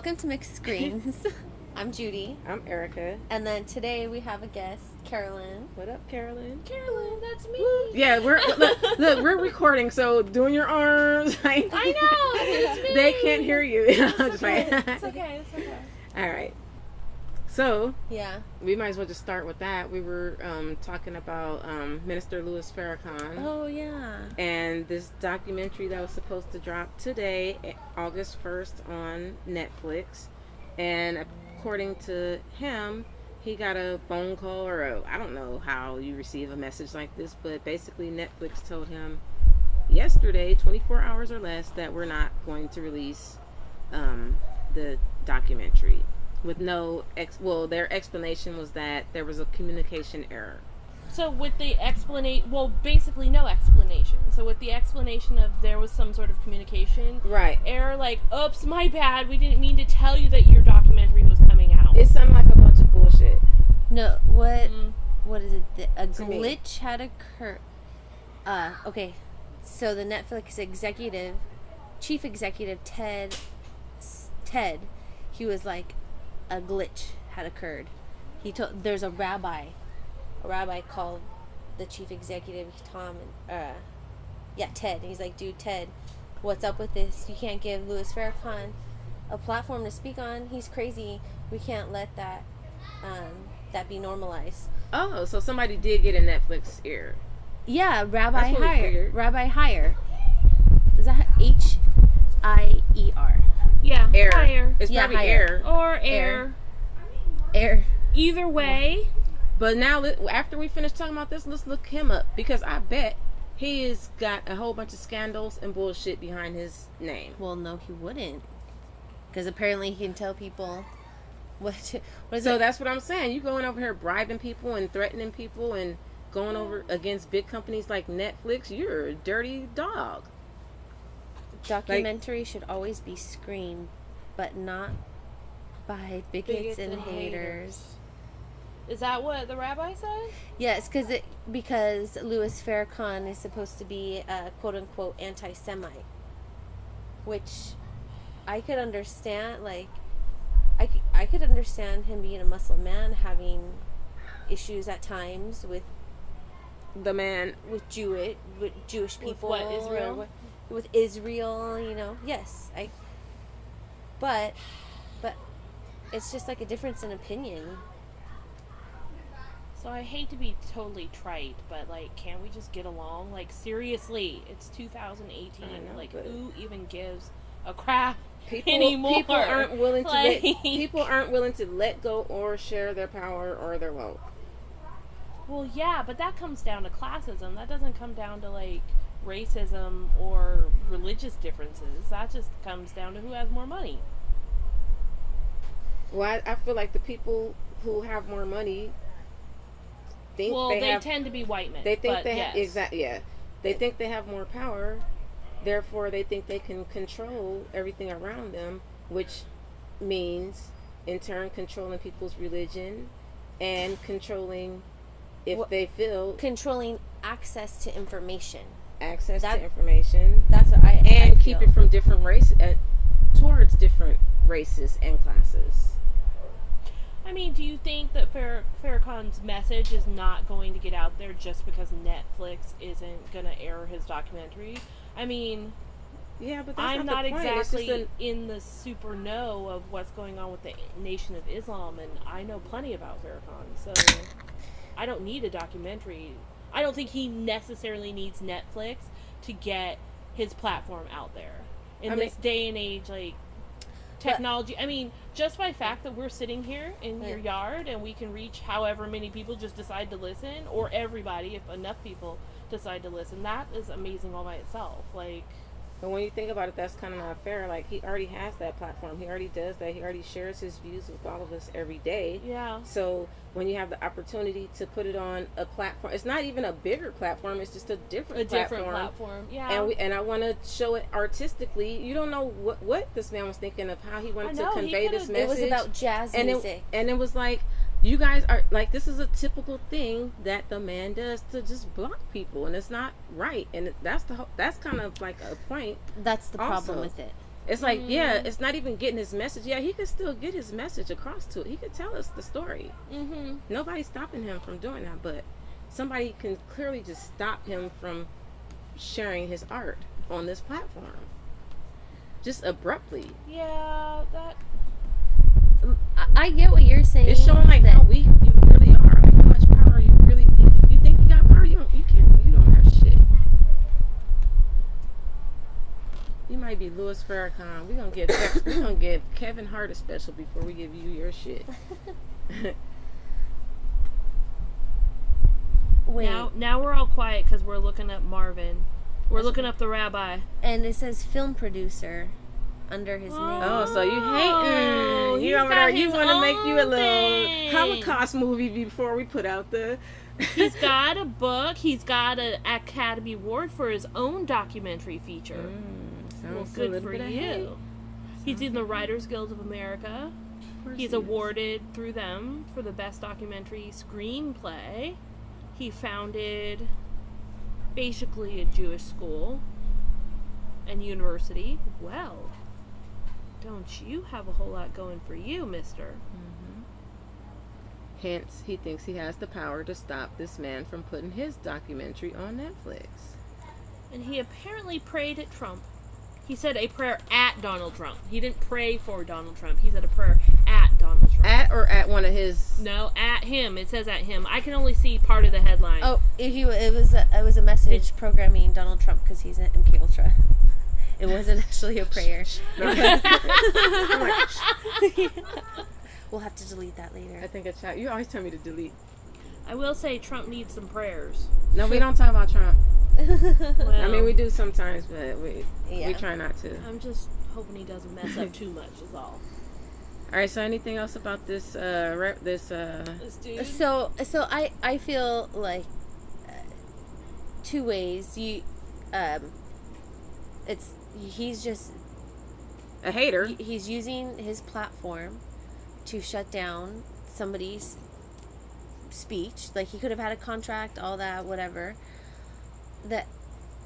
Welcome to Mixed Screens. I'm Judy. I'm Erica. And then today we have a guest, Carolyn. What up, Carolyn? Carolyn, that's me. Yeah, look, we're recording, so doing your arms. Like, I know, it's me. They can't hear you. It's okay. It's okay. All right. So, yeah, we might as well just start with that. We were talking about Minister Louis Farrakhan. Oh, yeah. And this documentary that was supposed to drop today, August 1st, on Netflix. And according to him, he got a phone call, or I don't know how you receive a message like this, but basically Netflix told him yesterday, 24 hours or less, that we're not going to release the documentary. With no their explanation was that there was a communication error. So with the explanation, basically no explanation. So with the explanation of there was some sort of communication error, like, oops, my bad, we didn't mean to tell you that your documentary was coming out. It sounded like a bunch of bullshit. No, what is it? A glitch had occurred. Okay, so the Netflix chief executive, Ted, he was like, a glitch had occurred. There's a rabbi called the chief executive, Ted. He's like, dude, Ted, what's up with this? You can't give Louis Farrakhan a platform to speak on. He's crazy. We can't let that be normalized. Oh, so somebody did get a Netflix ear. Yeah, Rabbi Hier. Is that Hier? Yeah, air. Higher. It's probably air. Or air. Air. Either way. But now, after we finish talking about this, let's look him up. Because I bet he has got a whole bunch of scandals and bullshit behind his name. Well, no, he wouldn't. Because apparently he can tell people what is so it? That's what I'm saying. You going over here bribing people and threatening people and going over against big companies like Netflix. You're a dirty dog. Documentary should always be screened, but not by bigots and haters. Is that what the rabbi said? Yes, because Louis Farrakhan is supposed to be a quote-unquote anti-Semite, which I could understand. Like, I could understand him being a Muslim man having issues at times with Jewish people. With what, Israel? With Israel, yes, but it's just like a difference in opinion. So I hate to be totally trite, but like, can't we just get along? Like, seriously, it's 2018. Who even gives a crap anymore? People aren't willing to let go or share their power or their wealth. Well, yeah, but that comes down to classism. That doesn't come down to like racism or religious differences. That just comes down to who has more money. Well, I feel like the people who have more money think they tend to be white men. They think They think they have more power, therefore they think they can control everything around them, which means in turn controlling people's religion and controlling controlling access to information. To information. That's what I keep it from different races towards different races and classes. I mean, do you think that Farrakhan's message is not going to get out there just because Netflix isn't going to air his documentary? I mean, yeah, but that's I'm not the point. exactly in the super know of what's going on with the Nation of Islam, and I know plenty about Farrakhan, so I don't need a documentary. I don't think he necessarily needs Netflix to get his platform out there. In this day and age, like, technology, I mean, just by fact that we're sitting here in your yard and we can reach however many people just decide to listen, or everybody, if enough people decide to listen, that is amazing all by itself. Like, but when you think about it, that's kind of not fair. Like, he already has that platform. He already does that. He already shares his views with all of us every day. Yeah. So when you have the opportunity to put it on a platform, it's not even a bigger platform. It's just a different platform. Yeah. And I want to show it artistically. You don't know what this man was thinking of, how he wanted to convey this message. It was about jazz music. And it was like, you guys are like, this is a typical thing that the man does to just block people, and it's not right. And that's kind of like a point. That's the problem with it. It's like, yeah, it's not even getting his message. Yeah, he could still get his message across to it. He could tell us the story. Mm-hmm. Nobody's stopping him from doing that, but somebody can clearly just stop him from sharing his art on this platform. Just abruptly. Yeah, that. I get what you're saying. It's showing like how weak you really are. Like how much power you really think. You think you got power? You can't. You don't have shit. You might be Louis Farrakhan. We're gonna give Kevin Hart a special before we give you your shit. Wait. Now we're all quiet because we're looking up Marvin. We're looking up the rabbi. And it says film producer under his name. Oh, so you hating? You over there? You want to make you a little Holocaust movie before we put out the? He's got a book. He's got an Academy Award for his own documentary feature. Well, good for you. He's in the Writers Guild of America. He's awarded through them for the best documentary screenplay. He founded basically a Jewish school and university. Well, don't you have a whole lot going for you, mister? Hence, he thinks he has the power to stop this man from putting his documentary on Netflix. And he apparently prayed at Trump. He said a prayer at Donald Trump. He didn't pray for Donald Trump. He said a prayer at Donald Trump. At one of his... No, at him. It says at him. I can only see part of the headline. Oh, it was a message programming Donald Trump because he's in MK Ultra. It wasn't actually a prayer. We'll have to delete that later. I think you always tell me to delete. I will say Trump needs some prayers. No, we don't talk about Trump. Well, I mean, we do sometimes, but we try not to. I'm just hoping he doesn't mess up too much is all. All right, so anything else about this This dude? So I feel like two ways. He's just a hater. He's using his platform to shut down somebody's speech. Like, he could have had a contract, all that, whatever.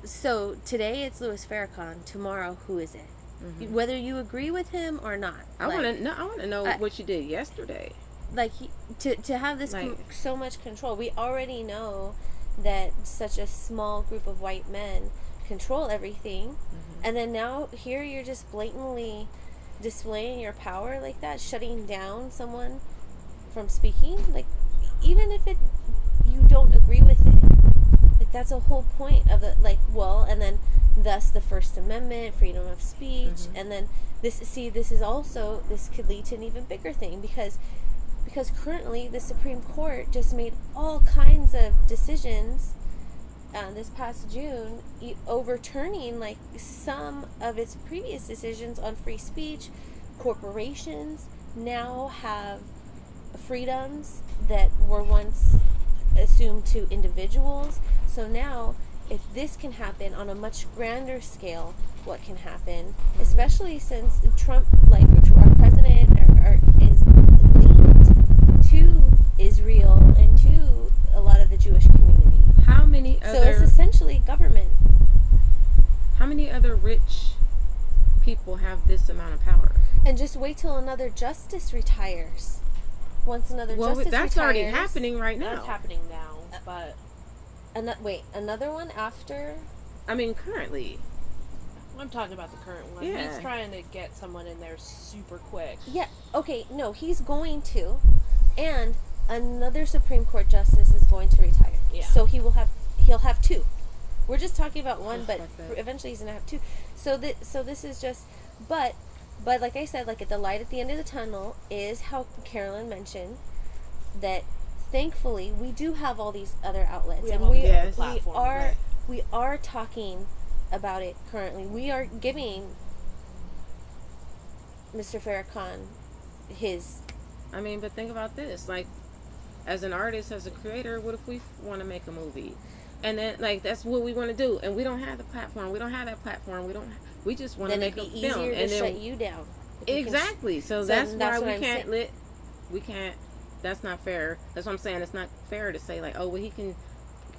So today it's Louis Farrakhan. Tomorrow, who is it? Mm-hmm. Whether you agree with him or not. I want to know what you did yesterday. Like, to have this so much control. We already know that such a small group of white men control everything. Mm-hmm. And then now here you're just blatantly displaying your power like that, shutting down someone from speaking. Like, even if you don't agree with it, like, that's a whole point of the, like, well, and then thus the First Amendment, freedom of speech. Mm-hmm. And then this could lead to an even bigger thing because currently the Supreme Court just made all kinds of decisions this past June, overturning like some of its previous decisions on free speech. Corporations now have freedoms that were once assumed to individuals. So now, if this can happen on a much grander scale, what can happen? Especially since Trump, like our president, is linked to Israel and to a lot of the Jewish community. So it's essentially government. How many other rich people have this amount of power? And just wait till another justice retires. Once another justice retires. Well, that's already happening right now. That's happening now, but... another one after? I mean, currently. I'm talking about the current one. Yeah. He's trying to get someone in there super quick. Yeah, okay, no, he's going to. And another Supreme Court justice is going to retire. Yeah. So he'll have two. We're just talking about one, but eventually he's going to have two. So this is just, but like I said, like, at the light at the end of the tunnel is how Carolyn mentioned that thankfully we do have all these other outlets, we are talking about it currently. We are giving Mr. Farrakhan his... I mean, but think about this. Like, as an artist, as a creator, what if we want to make a movie? And then, like, that's what we want to do. And we don't have the platform. We don't have that platform. We just want to make a film. Then it'd be easier to shut you down. Exactly. So that's why we can't, that's not fair. That's what I'm saying. It's not fair to say, like, oh, well, he can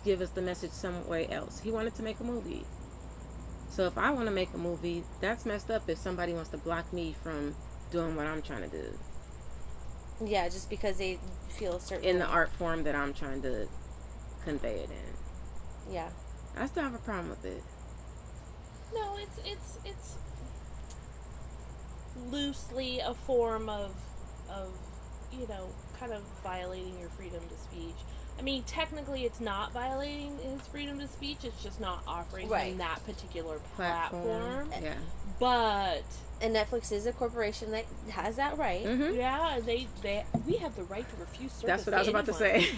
give us the message some way else. He wanted to make a movie. So if I want to make a movie, that's messed up if somebody wants to block me from doing what I'm trying to do. Yeah, just because they feel a certain in the way. art form that I'm trying to convey it in. Yeah. I still have a problem with it. No, it's loosely a form of kind of violating your freedom to speech. I mean, technically it's not violating his freedom to speech, it's just not offering him that particular platform. Yeah. But and Netflix is a corporation that has that right. Mm-hmm. Yeah, we have the right to refuse service. That's what I was about to say.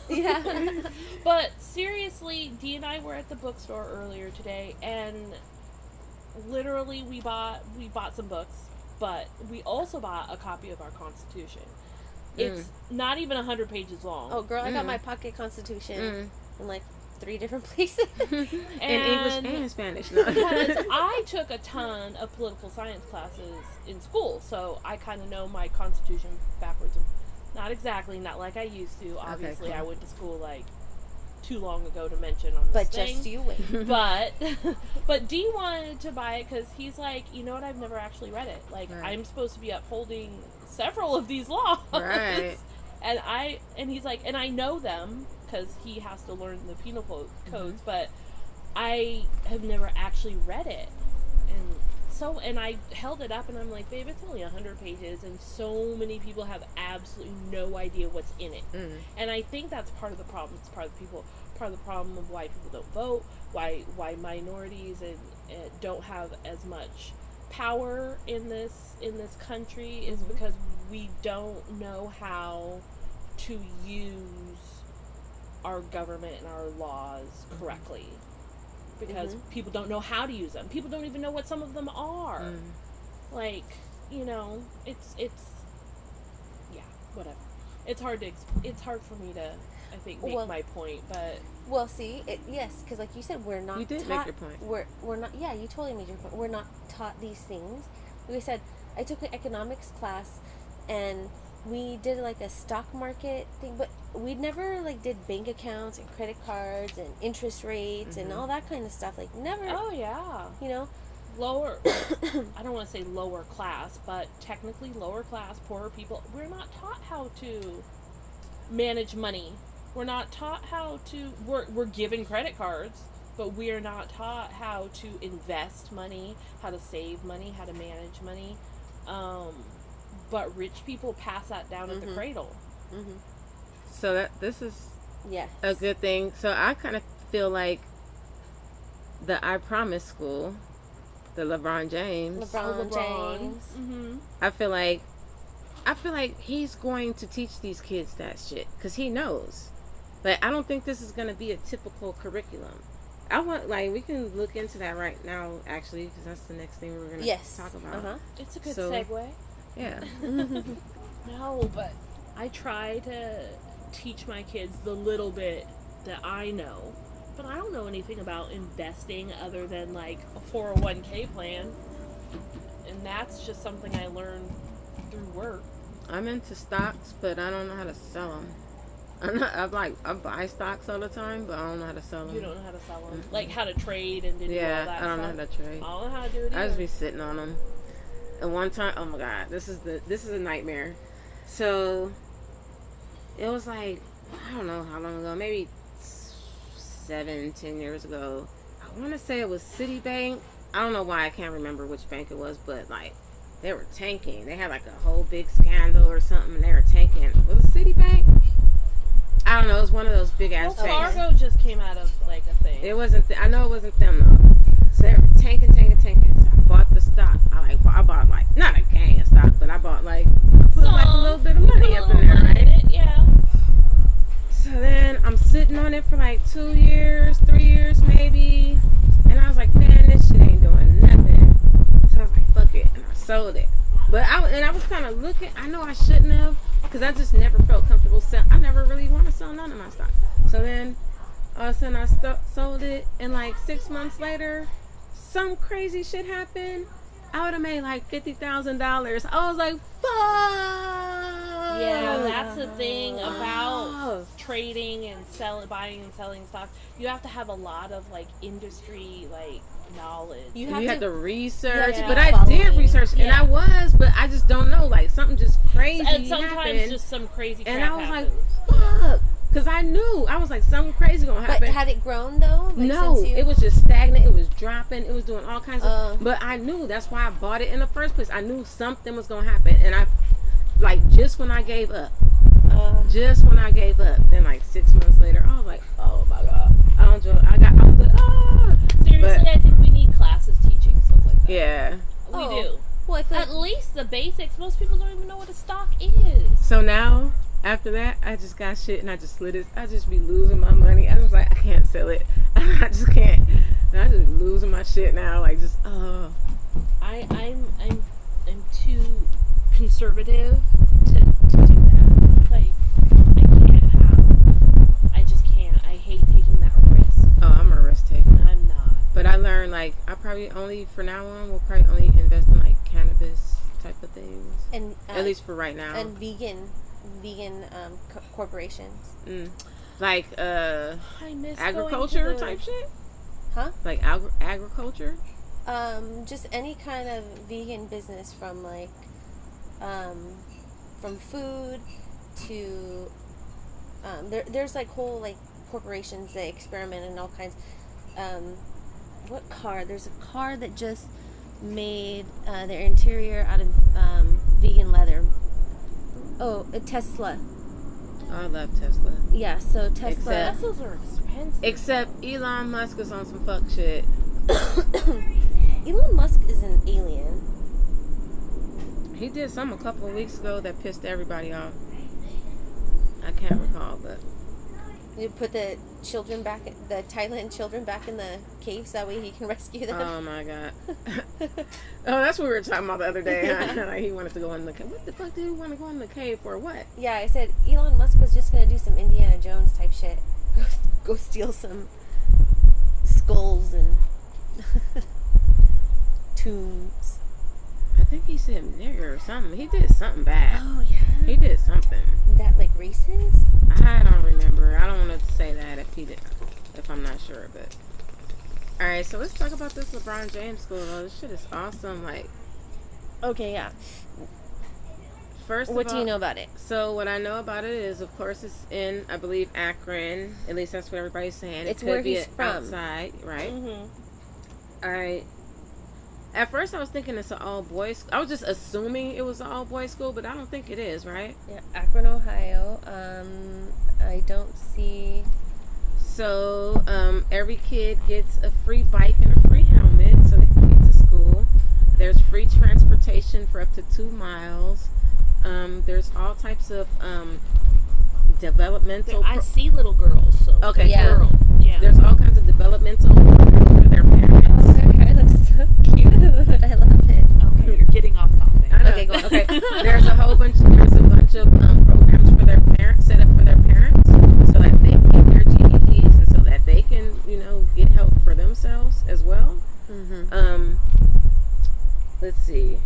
Yeah. But seriously, Dee and I were at the bookstore earlier today, and literally we bought some books, but we also bought a copy of our Constitution. It's not even 100 pages long. Oh, girl, I got my pocket Constitution in like 3 different places. In English and Spanish. No. Because I took a ton of political science classes in school, so I kind of know my Constitution backwards and not exactly, not like I used to. Obviously, okay, cool. I went to school like too long ago to mention on this But thing. just you wait. But Dee wanted to buy it because he's like, you know what? I've never actually read it. Like, I'm supposed to be upholding several of these laws. Right. And he's like, and I know them because he has to learn the penal codes, but I have never actually read it. And I held it up and I'm like, babe, it's only 100 pages and so many people have absolutely no idea what's in it. And I think that's part of the problem. It's part of the problem of why people don't vote, why minorities and don't have as much power in this country is because we don't know how to use our government and our laws correctly. Because people don't know how to use them. People don't even know what some of them are. Like, it's yeah, whatever. It's hard for me to, I think, make my point, but well, see, yes, because like you said, we're not. You did make your point. We're not. Yeah, you totally made your point. We're not taught these things. Like I said, I took an economics class, and we did like a stock market thing, but we never like did bank accounts and credit cards and interest rates and all that kind of stuff. Like never. Oh yeah. Lower. I don't want to say lower class, but technically lower class, poorer people. We're not taught how to manage money. We're not taught how to. We're given credit cards, but we are not taught how to invest money, how to save money, how to manage money. But rich people pass that down at the cradle. So this is a good thing. So I kind of feel like the I Promise school, the LeBron James. I feel like he's going to teach these kids that shit because he knows. Like, I don't think this is going to be a typical curriculum. We can look into that right now, actually, because that's the next thing we're going to talk about. It's a good segue. Yeah. No, but I try to teach my kids the little bit that I know, but I don't know anything about investing other than like a 401k plan, and that's just something I learned through work. I'm into stocks, but I don't know how to sell them. I buy stocks all the time, but I don't know how to sell them. You don't know how to sell them? Like how to trade and do all that stuff? I don't know how to trade. I don't know how to do it either. I just be sitting on them. And one time, oh my God, this is a nightmare. So, it was like, I don't know how long ago, maybe 7-10 years ago. I want to say it was Citibank. I don't know why I can't remember which bank it was, but like, they were tanking. They had like a whole big scandal or something, and they were tanking. Was it Citibank? I don't know. It was one of those big ass banks. Fargo just came out of like a thing. It wasn't. I know it wasn't them though. So they were tanking. So I bought the stock. I bought like not a gang of stock, but I bought like like a little bit of money up in there, right? Yeah. So then I'm sitting on it for like 2 years, 3 years maybe, and I was like, man, this shit ain't doing nothing. So I was like, fuck it, and I sold it. But I was kind of looking. I know I shouldn't have, because I just never felt comfortable selling. I never really want to sell none of my stock. So then all of a sudden I sold it, and like 6 months later, some crazy shit happened. I would have made like $50,000. I was like, Yeah, that's the thing about trading and buying and selling stocks. You have to have a lot of like industry knowledge. You have to research, Yeah. but I did research, and I was, but I just don't know. Like something just crazy And sometimes happened, just some crazy crap and I was happens. like, "Fuck," because I knew I was like, something crazy gonna happen. But had it grown though? Like, No, since it was just stagnant. It was dropping. It was doing all kinds of. But I knew that's why I bought it in the first place. I knew something was gonna happen, and I, just when I gave up, then like 6 months later, I was like, oh my god, I was like, ah. Seriously, I think we need classes teaching stuff like that. Yeah. We do. Well, I feel At least the basics. Most people don't even know what a stock is. So now, after that, I just got shit and I just slid it. I just be losing my money. I was like, I can't sell it. I just can't. And I just losing my shit now. Like, just, I'm too conservative to do that. Like, I just can't. I hate taking that risk. Oh, I'm a risk taker. I'm not. But I learned, I probably only, for now on, will probably only invest in, cannabis type of things. and At least for right now. and vegan corporations. Like, I miss agriculture going to type shit? Huh? Like agriculture? Just any kind of vegan business from from food to there's whole corporations that experiment in all kinds. What car? There's a car that just made their interior out of vegan leather. Oh, a Tesla. I love Tesla. Yeah, so Tesla. Teslas are expensive. Except Elon Musk is on some fuck shit. Elon Musk is an alien. He did something a couple of weeks ago that pissed everybody off. I can't recall, but You put the Thailand children back in the caves, that way he can rescue them. oh my god. Oh, that's what we were talking about the other day. Huh? He wanted to go in the cave. What the fuck did he want to go in the cave for? What? Yeah, I said Elon Musk was just gonna do some Indiana Jones type shit. Go steal some skulls and tombs. I think he said nigger or something. He did something bad. Oh yeah. He did something. That racist? I don't remember. I don't want to say that if I'm not sure, but all right. So let's talk about this LeBron James school. Though this shit is awesome. Okay, yeah. First, What do you know about it? So what I know about it is, of course, it's in, I believe, Akron. At least that's what everybody's saying. It's it where could be he's from. Outside, right? Mm-hmm. All right. At first, I was thinking it's an all-boys. I was just assuming it was an all-boys school, but I don't think it is, right? Yeah, Akron, Ohio. I don't see. So, every kid gets a free bike and a free helmet, so they can get to school. There's free transportation for up to 2 miles. There's all types of developmental. I see little girls. So Okay, Yeah. girl. Yeah. There's all kinds of developmental programs for their parents. Her hair looks so cute. I love it. Okay, you're getting off topic. I know. Okay, go on. Okay. There's a bunch of programs for their parents, set up for their parents, so that they can get their GEDs and so that they can, get help for themselves as well. Mm-hmm. Let's see.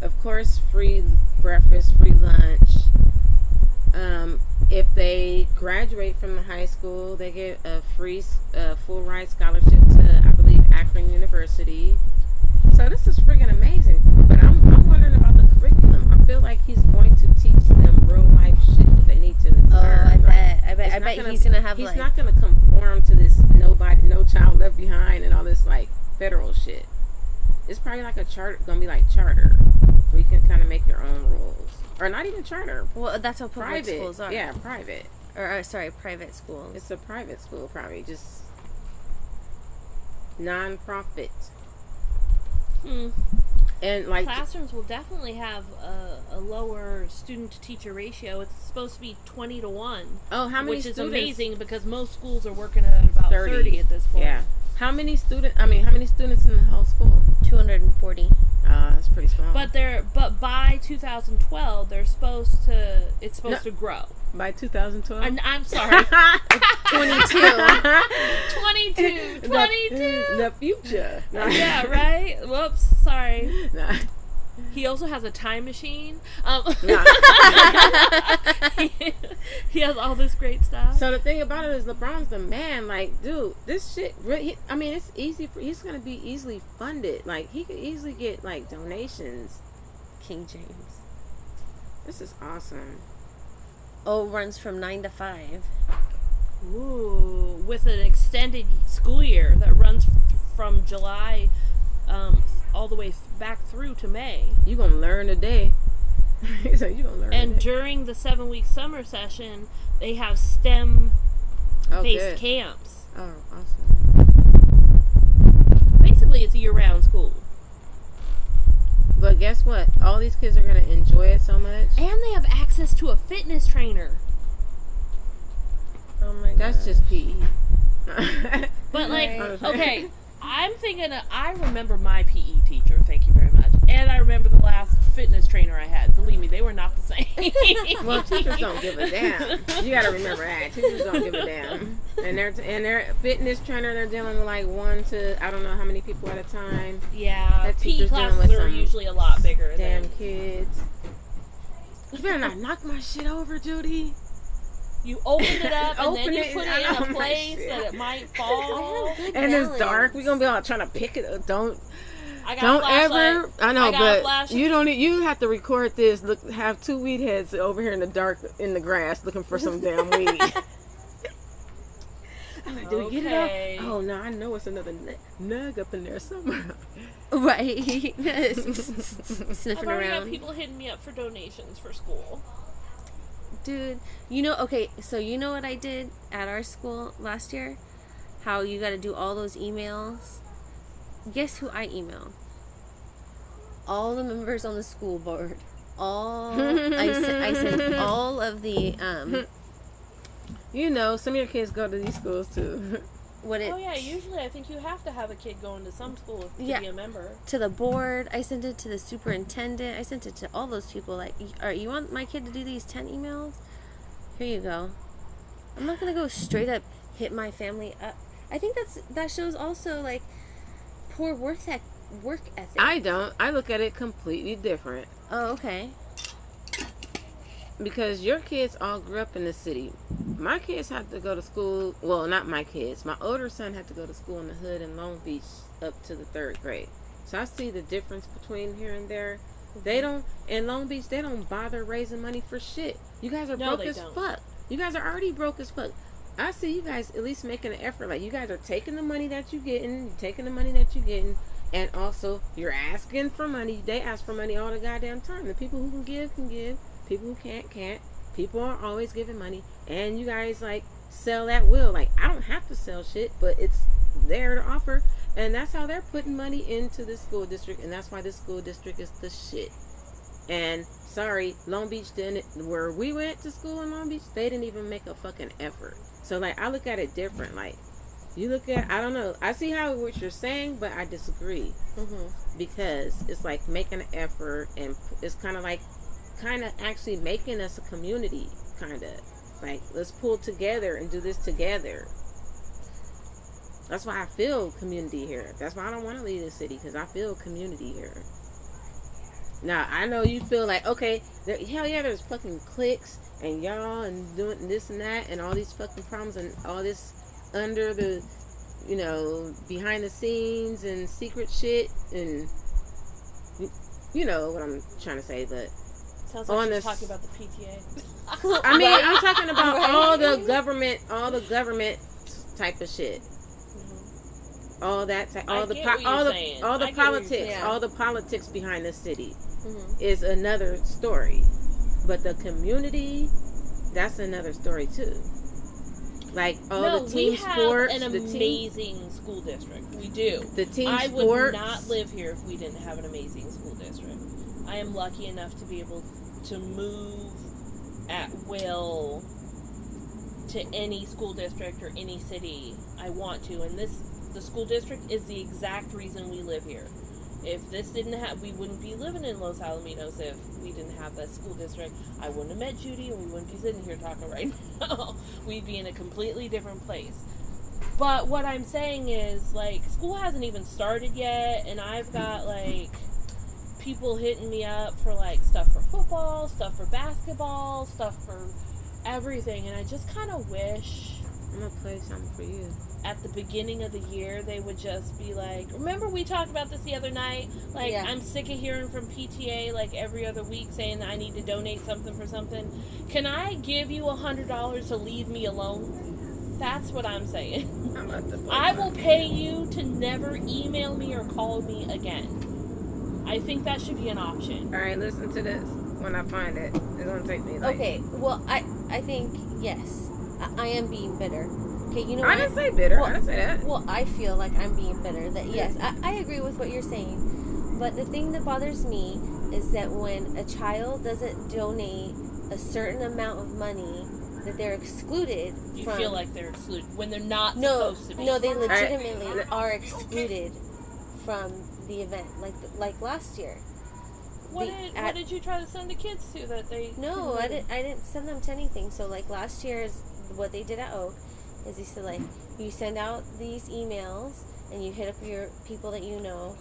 Of course, free breakfast, free lunch. If they graduate from the high school, they get a free full ride scholarship to, I believe, Akron University. So this is friggin' amazing. But I'm wondering about the curriculum. I feel like he's going to teach them real life shit that they need to learn. I bet he's gonna have He's not gonna conform to this no child left behind and all this federal shit. It's probably gonna be like charter, where you can kind of make your own rules, or not even charter. Well, that's how public Private schools are. Yeah, private. Or sorry, private schools. It's a private school, probably just non-profit. And Classrooms will definitely have a lower student-to-teacher ratio. It's supposed to be 20 to 1. Oh, how many which is students? amazing because most schools are working at about 30 at this point. Yeah. How many students in the whole school? 240. That's pretty small. But by 2012, it's supposed to grow. By 2012? And I'm sorry. 22. 22. The future. Yeah, right? Whoops, sorry. Nah. He also has a time machine. Nah. He has all this great stuff. So the thing about it is LeBron's the man. Like, dude, this shit, I mean, it's easy he's going to be easily funded. Like, he could easily get, like, donations. King James. This is awesome. Oh, runs from 9 to 5. Ooh, with an extended school year that runs from July all the way back through to May. You gonna learn today. He's like, you gonna learn And today. during the 7-week summer session, they have STEM-based camps. Oh, awesome. Basically, it's year-round school. But guess what? All these kids are gonna enjoy it so much. And they have access to a fitness trainer. Oh my god. That's just PE. But, like, Right. okay, I'm thinking, I remember my PE teacher, thank you very much. And I remember the last fitness trainer I had. Believe me, they were not the same. Well, teachers don't give a damn. You gotta remember that. Teachers don't give a damn. And their fitness trainer, they're dealing with like 1 to, I don't know how many people at a time. Yeah, That PE teacher's dealing classes with are some usually a lot bigger. Damn than, kids. You better not knock my shit over, Judy. You open it up and Open then you it put and it I in know a my place shit. that it might fall. And it's dark. We're gonna be all trying to pick it up. Don't I got a flashlight. ever. I know, I got a but flashlight. you don't. You have to record this. Look, have 2 weed heads over here in the dark in the grass looking for some damn weed. I'm like, do we get Okay. it out? Oh no, I know it's another nug up in there somewhere. Right. I've Sniffing already got around. people hitting me up for donations for school. Dude, you know, okay, so you know what I did at our school last year? How you got to do all those emails? Guess who I emailed? All the members on the school board. I sent all of the, You know, some of your kids go to these schools too. Oh yeah, usually I think you have to have a kid going to some school to Yeah. be a member. to the board. I sent it to the superintendent. I sent it to all those people. Like, all right, you want my kid to do these 10 emails? Here you go. I'm not gonna go straight up hit my family up. I think that shows also like poor work ethic. I don't. I look at it completely different. Oh, okay. Because your kids all grew up in the city. My kids had to go to school. Well, not my kids. My older son had to go to school in the hood in Long Beach up to the 3rd grade. So I see the difference between here and there. They don't, in Long Beach, they don't bother raising money for shit. You guys are broke as fuck. You guys are already broke as fuck. I see you guys at least making an effort. Like, you guys are taking the money that you're getting, and also you're asking for money. They ask for money all the goddamn time. The people who can give, can give. People who can't. People are always giving money. And you guys, like, sell at will. Like, I don't have to sell shit, but it's there to offer. And that's how they're putting money into this school district. And that's why this school district is the shit. And, sorry, Long Beach didn't, where we went to school in Long Beach, they didn't even make a fucking effort. So, like, I look at it different. Like, you look at, I don't know. I see what you're saying, but I disagree. Because it's like making an effort, and it's kind of actually making us a community, kind of like, let's pull together and do this together. That's why I feel community here. That's why I don't want to leave the city, because I feel community here. Now I know you feel like, okay, hell yeah, there's fucking cliques and y'all and doing this and that and all these fucking problems and all this under the, you know, behind the scenes and secret shit, and you know what I'm trying to say. But Sounds like she's talking about the PTA. I mean, I'm talking about all the government type of shit. All that, all the politics behind the city is another story. But the community, that's another story too. Like the team sports, an amazing school district. We do. The team sports. I would not live here if we didn't have an amazing school district. I am lucky enough to be able to move at will to any school district or any city I want to, and the school district is the exact reason we live here. If this didn't have, we wouldn't be living in Los Alamitos if we didn't have that school district. I wouldn't have met Judy, and we wouldn't be sitting here talking right now. We'd be in a completely different place. But what I'm saying is, like, school hasn't even started yet, and I've got, like, people hitting me up for like stuff for football, stuff for basketball, stuff for everything, and I just kind of wish I'm gonna play something for you. At the beginning of the year they would just be like, remember we talked about this the other night, like, yeah. I'm sick of hearing from PTA like every other week saying that I need to donate something for something. Can I give you $100 to leave me alone? That's what I'm saying. I will pay you to never email me or call me again. I think that should be an option. Alright, listen to this. When I find it, it's gonna take me like... Okay, well, I think, yes, I am being bitter. Okay, you know I didn't say bitter. Well, I didn't say that. Well, I feel like I'm being bitter. That yes, I agree with what you're saying. But the thing that bothers me is that when a child doesn't donate a certain amount of money, that they're excluded from... You feel like they're excluded when they're not supposed to be. No, they legitimately are excluded from the event. Like last year. What did you try to send the kids to that they... No, I didn't send them to anything. So, like, last year is what they did at Oak is they said, like, you send out these emails and you hit up your people that you know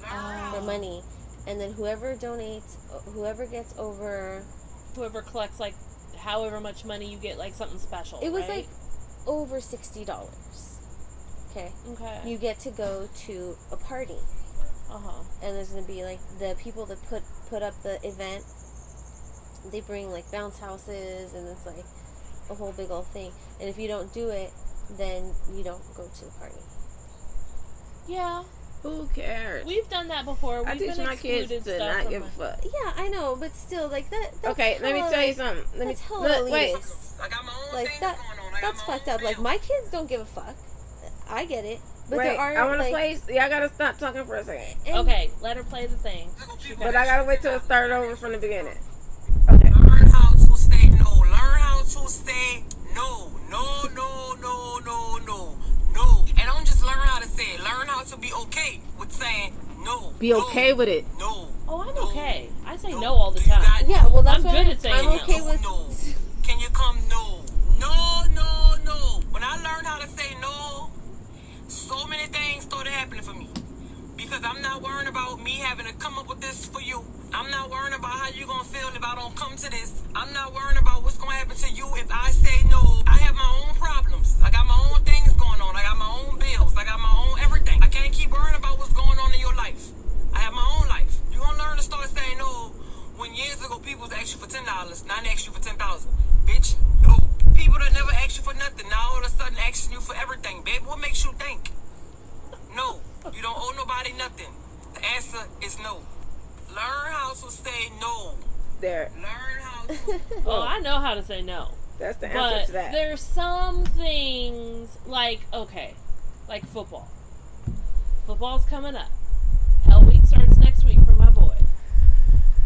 for money. And then whoever donates, whoever gets over... Whoever collects, like, however much money you get, like, something special, It was, right? like, over $60. Okay? Okay. You get to go to a party. Uh-huh. And there's going to be, like, the people that put up the event, they bring, like, bounce houses, and it's, like, a whole big old thing. And if you don't do it, then you don't go to the party. Yeah. Who cares? We've done that before. I teach my kids to not give a fuck. Yeah, I know, but still, like, that's okay, let me tell you something. That's hella elitist. I got my own thing going on. That's fucked up. Like, my kids don't give a fuck. I get it. But wait, there are, I want to like, play. Yeah, I gotta stop talking for a second. Okay, let her play the thing. But I gotta wait till it started over from the beginning. Okay. Learn how to say no. Learn how to say no. No, no, no, no, no, no. And don't just learn how to say it. Learn how to be okay with saying no. Be okay with it. No. Oh, I'm okay. I say no all the time. Yeah, well, that's I'm good at saying I'm okay no. with. No. Can you come? No. No, no, no. When I learned how to say no, so many things started happening for me. Because I'm not worrying about me having to come up with this for you. I'm not worrying about how you're going to feel if I don't come to this. I'm not worrying about what's going to happen to you if I say no. I have my own problems. I got my own things going on. I got my own bills. I got my own everything. I can't keep worrying about what's going on in your life. I have my own life. You're going to learn to start saying no when years ago people was asking you for $10. Now they ask you for $10,000. Bitch, no. People that never asked you for nothing, now all of a sudden asking you for everything. Babe, what makes you think? No. You don't owe nobody nothing. The answer is no. Learn how to say no. There. Learn how to... Well, I know how to say no. That's the answer to that. There's some things, like, okay, like football. Football's coming up. Hell Week starts next week for my boy.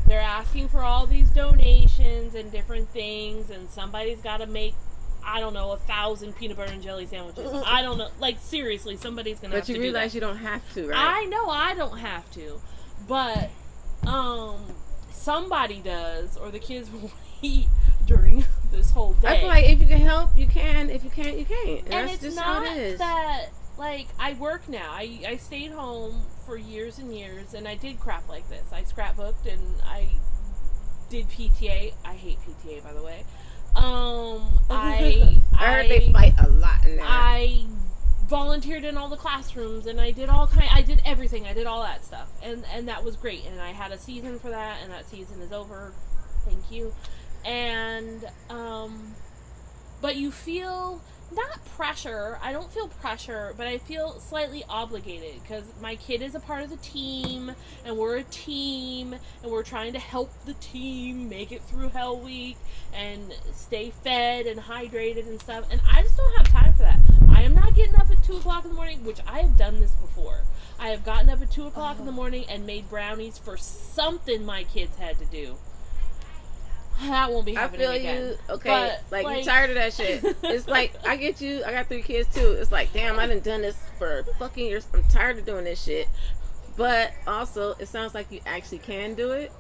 They're asking for all these donations and different things, and somebody's got to make, I don't know, 1,000 peanut butter and jelly sandwiches. I don't know. Like, seriously, somebody's going to have to do that. But you realize you don't have to, right? I know I don't have to. But, somebody does, or the kids will eat during this whole day. I feel like if you can help, you can. If you can't, you can't. And that's it's just not how it is. that, like, I work now. I stayed home for years and years, and I did crap like this. I scrapbooked, and I did PTA. I hate PTA, by the way. I heard they fight a lot in there. I volunteered in all the classrooms, and I did everything. I did all that stuff, and that was great. And I had a season for that, and that season is over. Thank you. And but you feel not pressure. I don't feel pressure, but I feel slightly obligated because my kid is a part of the team, and we're a team, and we're trying to help the team make it through Hell Week and stay fed and hydrated and stuff. And I just don't have time for that. I am not getting up at 2 o'clock in the morning, which I have done this before. I have gotten up at 2 o'clock in the morning and made brownies for something my kids had to do. That won't be happening again. I feel you. Okay, but, like, you're tired of that shit. It's like, I get you. I got 3 kids too. It's like, damn, I done this for fucking years. I'm tired of doing this shit. But also, it sounds like you actually can do it.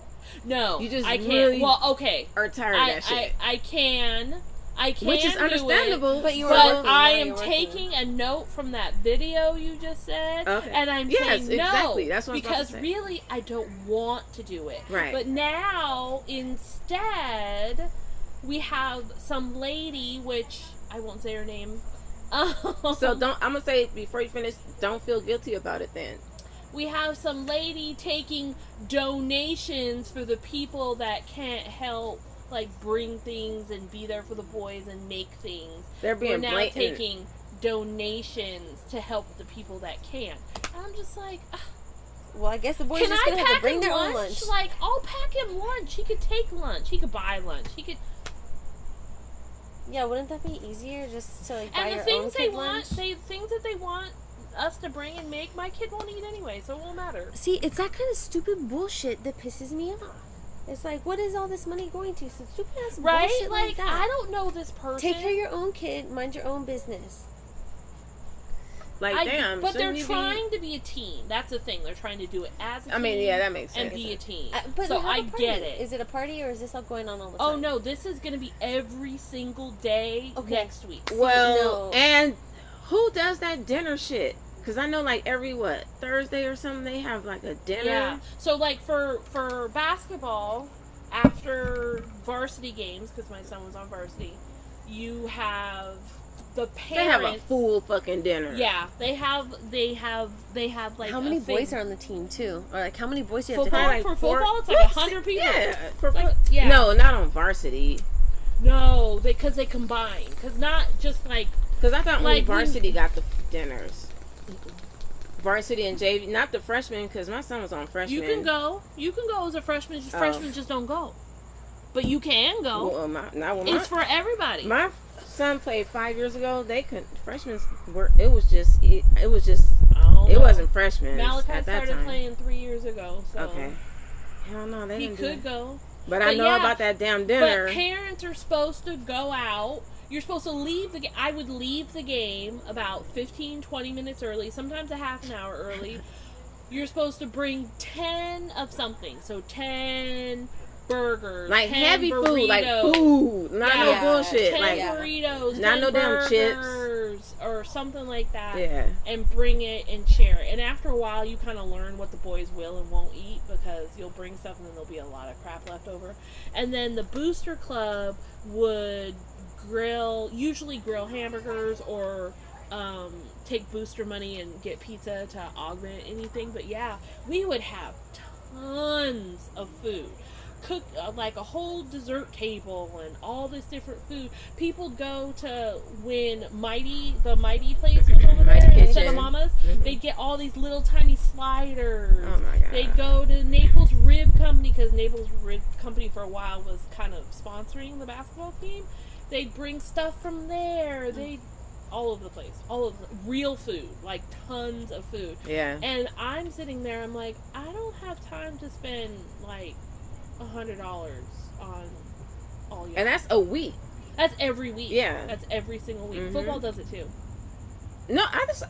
No, you just I can't. Really well, okay, are tired of that shit. I can, I can which is do understandable. it, But you were but working, I yeah, am you're working. taking a note from that video you just said, Okay. and I'm Yes, saying no, exactly. That's what I was about because to say. really I don't want to do it. Right. But now instead we have some lady, which I won't say her name. So I'm gonna say before you finish, don't feel guilty about it then. We have some lady taking donations for the people that can't help, like bring things and be there for the boys and make things. They're being We're now blatant. taking donations to help the people that can. And I'm just like, Well, I guess the boys can just I gonna have pack to bring him their lunch? own lunch. Like, I'll pack him lunch. He could take lunch. He could buy lunch. He could. Yeah, wouldn't that be easier just to like buy And the your own things they kid want, lunch? things that they want us to bring and make, my kid won't eat anyway, so it won't matter. See, it's that kind of stupid bullshit that pisses me off. It's like, what is all this money going to? Some stupid ass Right? bullshit like that. I don't know this person. Take care of your own kid, mind your own business. Like, damn. But they're shouldn't you trying to be a team. That's the thing. They're trying to do it as a team. I mean, yeah, that makes And sense. be a team. But So they have I a party. get it. Is it a party or is this all going on all the Oh time? no, this is going to be every single day Okay. next week. Well, No. and who does that dinner shit? Because I know, like, every, Thursday or something, they have, like, a dinner. Yeah. So like for basketball, after varsity games, because my son was on varsity, you have the They have parents. a full fucking dinner. Yeah, they have like How many a thing. boys are on the team too? Or like how many boys do you have Football, to take? like for four- football, it's like What? 100 people. Yeah. For Like, yeah. No, not on varsity. No, because they combine. Because not just like Because I thought only Like, varsity got the dinners. Varsity and JV, not the freshmen, because my son was on freshman. you can go as a freshman. Just freshmen just don't go, but you can go. Well, It's for everybody. my son played 5 years ago. They couldn't. Freshmen were. It was just. It wasn't freshmen Malachi at that started time. playing 3 years ago, so Okay. Hell no, they he didn't could do that. go. But I But know yeah, about that damn dinner. But parents are supposed to go out. You're supposed to leave the game. I would leave the game about 15, 20 minutes early, sometimes a half an hour early. You're supposed to bring 10 of something. So 10 burgers, like 10 heavy burritos. food, like food, not no Yeah. bullshit. 10 Like burritos, not 10 no damn chips. burgers, or something like that. yeah. And bring it and share it. And after a while, you kind of learn what the boys will and won't eat, because you'll bring stuff and then there'll be a lot of crap left over. And then the booster club would usually grill hamburgers, or take booster money and get pizza to augment anything. But yeah, we would have tons of food. Cook like a whole dessert table and all this different food. People go to when the Mighty place was over Mighty there Kitchen. instead of Mama's. They'd get all these little tiny sliders. Oh my god. They'd go to Naples Rib Company, because Naples Rib Company for a while was kind of sponsoring the basketball team. They'd bring stuff from there. They'd all over the place. All of the real food, like tons of food. Yeah. And I'm sitting there, I'm like, I don't have time to spend like $100 on all your. And that's a week. That's every week. Yeah. That's every single week. Mhm. Football does it too. No,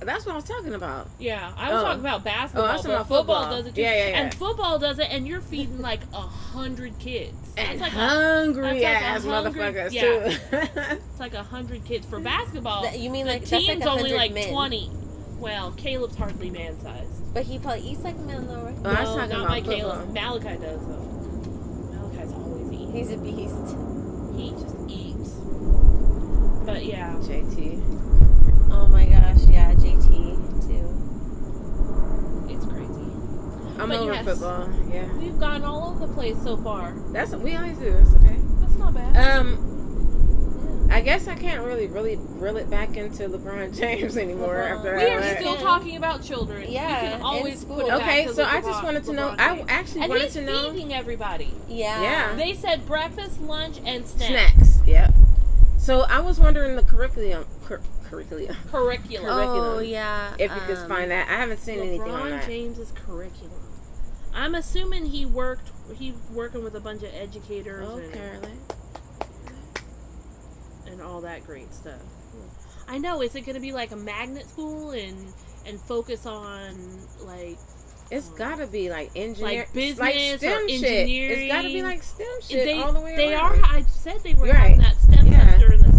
that's what I was talking about. Yeah, I was talking about basketball, I was talking but about football football. does it too. Yeah. And football does it, and you're feeding like 100 kids. And That's like hungry that's ass like 100 motherfuckers yeah. too. It's like 100 kids for basketball. You mean the like that's team's like only 100 like men. 20. Well, Caleb's hardly man sized. But he probably eats like a man though, right? Oh, I was No, talking not about my football. Caleb. Malachi does though. Malachi's always eating. He's a beast. He just eats. But yeah. JT. Oh my gosh, yeah, JT too. It's crazy. I'm But over yes. football. Yeah. We've gone all over the place so far. That's what we always do. That's okay. That's not bad. I guess I can't really reel it back into LeBron James anymore LeBron. after We I are left. still talking about children. Yeah, We can in always school. put it back Okay, to so I LeBron- just wanted to know. LeBron I James. actually And wanted he's to know feeding everybody. Yeah. Yeah. They said breakfast, lunch, and snacks. snacks. Yep. So I was wondering the curriculum. Curriculum. Oh yeah. If you could find that, I haven't seen anything on LeBron that. James's curriculum. I'm assuming he's working with a bunch of educators Apparently. and all that great stuff. I know. Is it going to be like a magnet school and focus on like It's gotta be like engineer, like business like or STEM shit. engineering? It's gotta be like STEM shit They, all the way they around. are. I said they were You're having right. that STEM Yeah. center in the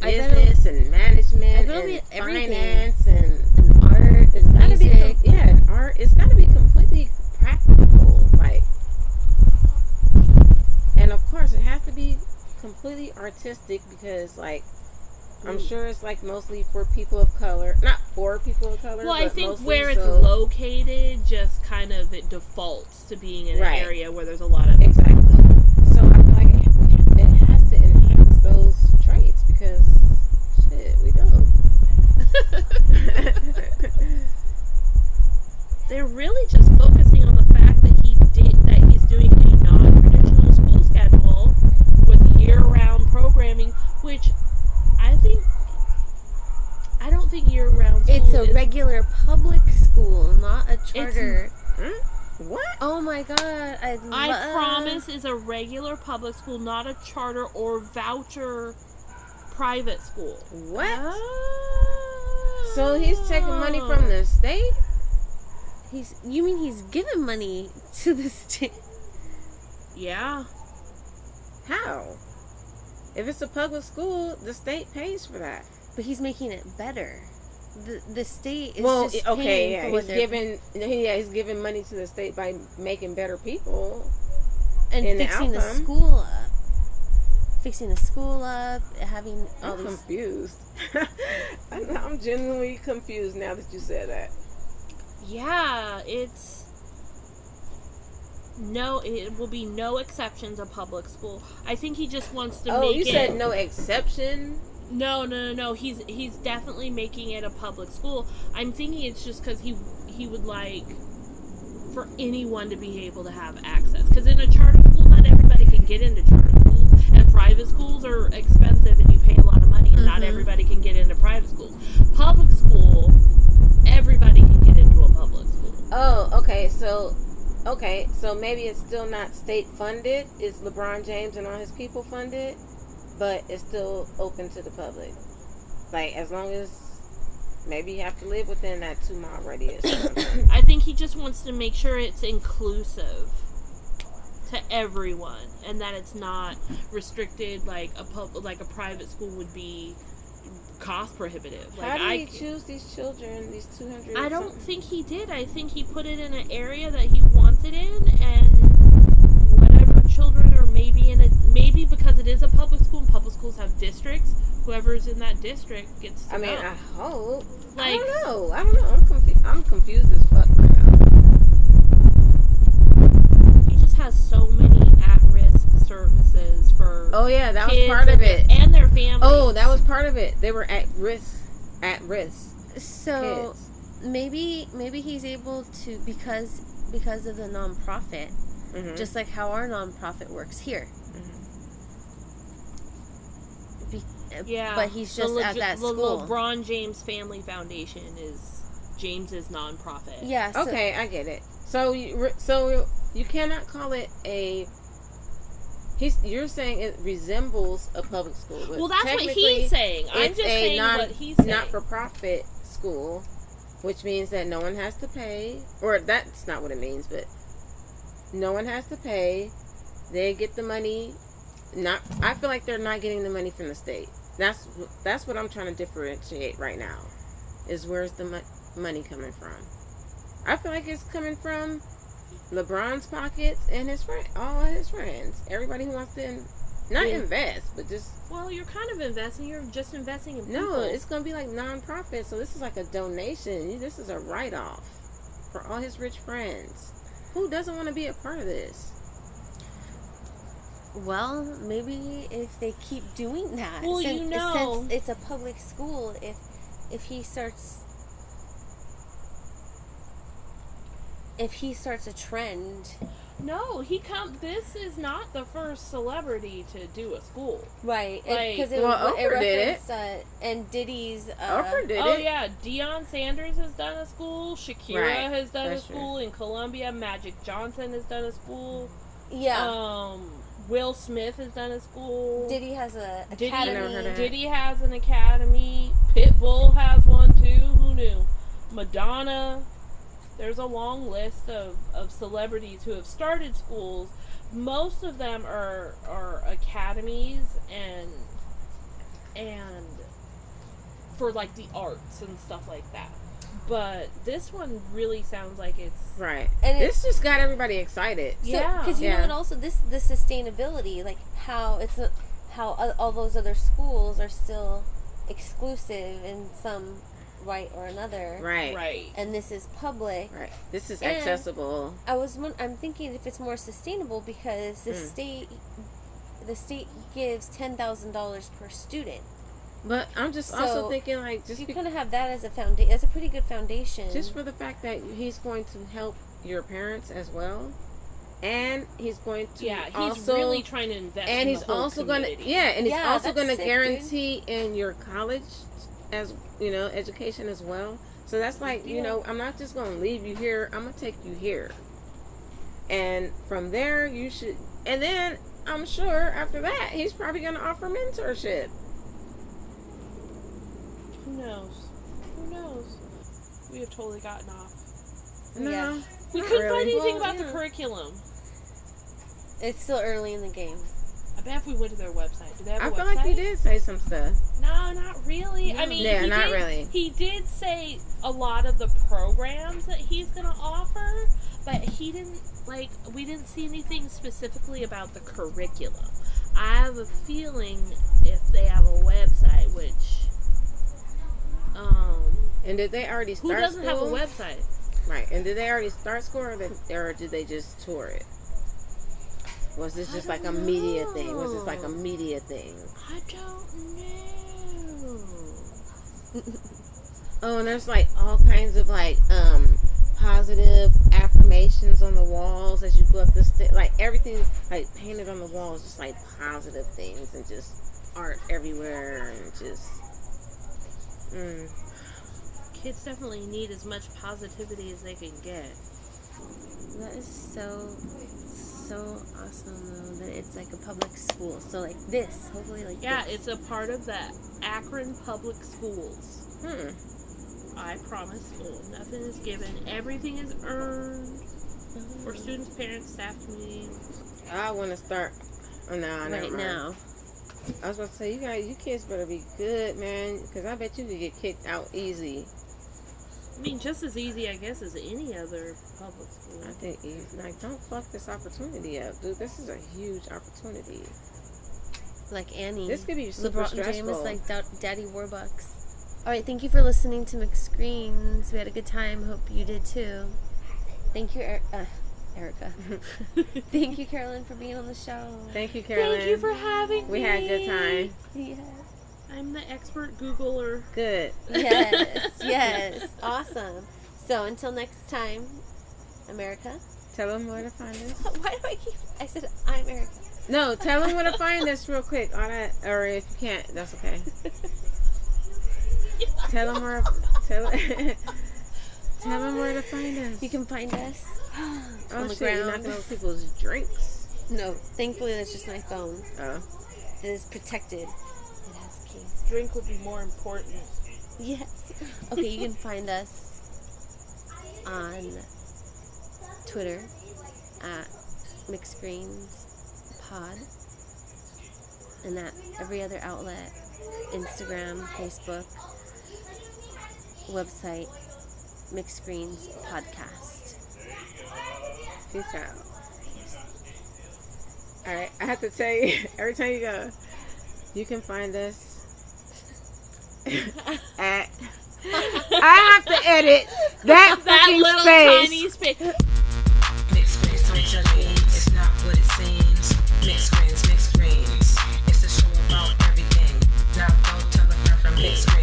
business and management and finance and art. It's gotta music. be art. It's gotta be completely practical, like, and of course it has to be completely artistic because, like, I'm sure it's like mostly for people of color, not for people of color. Well, but I think mostly where it's located, just kind of it defaults to being in an Right. area where there's a lot of exactly. So I feel like it has to enhance those traits because shit, we don't. They're really just focusing on the fact that he's doing a non-traditional school schedule with year-round programming, which I don't think year-round school It's a regular public school, not a charter. What? Oh my god! I promise is a regular public school, not a charter or voucher private school. What? Oh. So he's taking money from the state? You mean he's giving money to the state? Yeah. How? If it's a public school, the state pays for that. But he's making it better. The state is just okay, paying yeah, for what he's giving money to the state by making better people and in fixing the the outcome. school up, having all I'm these. confused. I'm genuinely confused now that you said that. Yeah, it will be no exceptions of public school. I think he just wants to make it. Oh, you said no exception? No. He's definitely making it a public school. I'm thinking it's just because he would like for anyone to be able to have access. Because in a charter school, not everybody can get into charter schools, and private schools are expensive, and you pay a lot of money, and not everybody can get into private schools. Public school, everybody can get into a public school. Oh, okay. So maybe it's still not state funded. It's LeBron James and all his people funded, but it's still open to the public. Like, as long as maybe you have to live within that 2-mile radius. I think he just wants to make sure it's inclusive to everyone, and that it's not restricted like a private school would be cost prohibitive. Like, how did he choose these children, these 200? I don't think he did. I think he put it in an area that he wanted in, and whatever children are maybe because it is a public school and public schools have districts, whoever's in that district gets to I mean, go. I hope. Like, I don't know. I'm confused as fuck right now. he just has so many at-risk services for that was kids part of it. And their families. Oh, that was part of it. They were at risk. So kids. maybe he's able to because of the nonprofit, just like how our nonprofit works here. Yeah, but he's just at that school. The LeBron James Family Foundation is James's nonprofit. Yeah. So, okay, I get it. So you cannot call it a. You're saying it resembles a public school. But well, that's what he's saying. I'm just saying what he's saying. Not-for-profit school, which means that no one has to pay, or that's not what it means, but no one has to pay. They get the money. I feel like they're not getting the money from the state. That's what I'm trying to differentiate right now. Is where's the money coming from? I feel like it's coming from LeBron's pockets and all his friends. Everybody who wants to invest, but just... Well, you're kind of investing. You're just investing in people. No, it's going to be like non-profit, so this is like a donation. This is a write-off for all his rich friends. Who doesn't want to be a part of this? Well, maybe if they keep doing that. Well, since it's a public school, if he starts a trend. No, this is not the first celebrity to do a school. Right. Like, because Oprah did it. And Diddy's... Oprah did it. Oh, yeah. Deion Sanders has done a school. Shakira has done a school. True. In Colombia, Magic Johnson has done a school. Yeah. Will Smith has done a school. Diddy has an academy. Diddy has an academy. Pitbull has one, too. Who knew? Madonna... There's a long list of celebrities who have started schools. Most of them are academies, and and for like the arts and stuff like that. But this one really sounds like it's Right. And this just got everybody excited. So, Yeah. because you know, and also the sustainability, like how it's not, how all those other schools are still exclusive in some right or another, Right. right. and this is public. Right. This is And accessible. I'm thinking if it's more sustainable because the state gives $10,000 per student. But I'm just So, also thinking, like, just You kind of have that as a foundation. That's a pretty good foundation. just for the fact that he's going to help your parents as well, and he's going to Yeah, he's also, really trying to invest and in he's the whole also going to community. and he's Yeah, also that's going to sick, guarantee in your college as education as well. So that's like, I'm not just going to leave you here. I'm going to take you here, and from there you should. And then I'm sure after that he's probably going to offer mentorship. Who knows? Who knows? We have totally gotten off. No, Yeah. We not couldn't find really. anything Well, about the yeah. curriculum. It's still early in the game. I bet if we went to their website, do they have a I feel website? like he did say some stuff. No, not really. I mean, Yeah, not really. He did say a lot of the programs that he's going to offer, but he didn't, we didn't see anything specifically about the curriculum. I have a feeling if they have a website, which, And did they already who start doesn't have a school? website? Right. And did they already start school, or did they just tour it? Was this just like a media thing? Was this like a media thing? I don't know. Oh, and there's like all kinds of like positive affirmations on the walls as you go up the stairs. Like everything like painted on the walls, just like positive things and just art everywhere and just. Kids definitely need as much positivity as they can get. That is so awesome though that it's like a public school. So like this, hopefully like Yeah, this. it's a part of the Akron Public Schools. I promise. Nothing is given. Everything is earned for students, parents, staff, community. I want to start. Oh, no, right never mind. now. I was about to say, you kids better be good, man, because I bet you could get kicked out easy. I mean, just as easy, I guess, as any other public school. I think, like, don't fuck this opportunity up, dude. This is a huge opportunity. Like Annie. This could be super LeBron stressful. James like Daddy Warbucks. Alright, thank you for listening to Mixed Screens. We had a good time. Hope you did too. Thank you, Erica. Thank you, Carolyn, for being on the show. Thank you, Carolyn. Thank you for having me. We had a good time. Yeah. I'm the expert Googler. Good. Yes. Awesome. So until next time, America. Tell them where to find us. Why do I said I'm Erica. No, tell them where to find us real quick. All that, or if you can't, that's okay. Tell them where to find us. You can find us on the shit, you're ground. knocking over people's drinks. No, thankfully that's just my phone. Oh. It is protected. It has a case. Drink would be more important. Yes. Okay, you can find us on Twitter at Mixed Screens Pod, and at every other outlet, Instagram, Facebook, website, Mixed Screens Podcast. Peace out. Alright, I have to tell you, every time you go, you can find us at. I have to edit that fucking little space. tiny space. Mixed screens, don't judge me. It's not what it seems. Mixed screens, mixed screens. It's a show about everything. Now go tell a friend from mixed screens.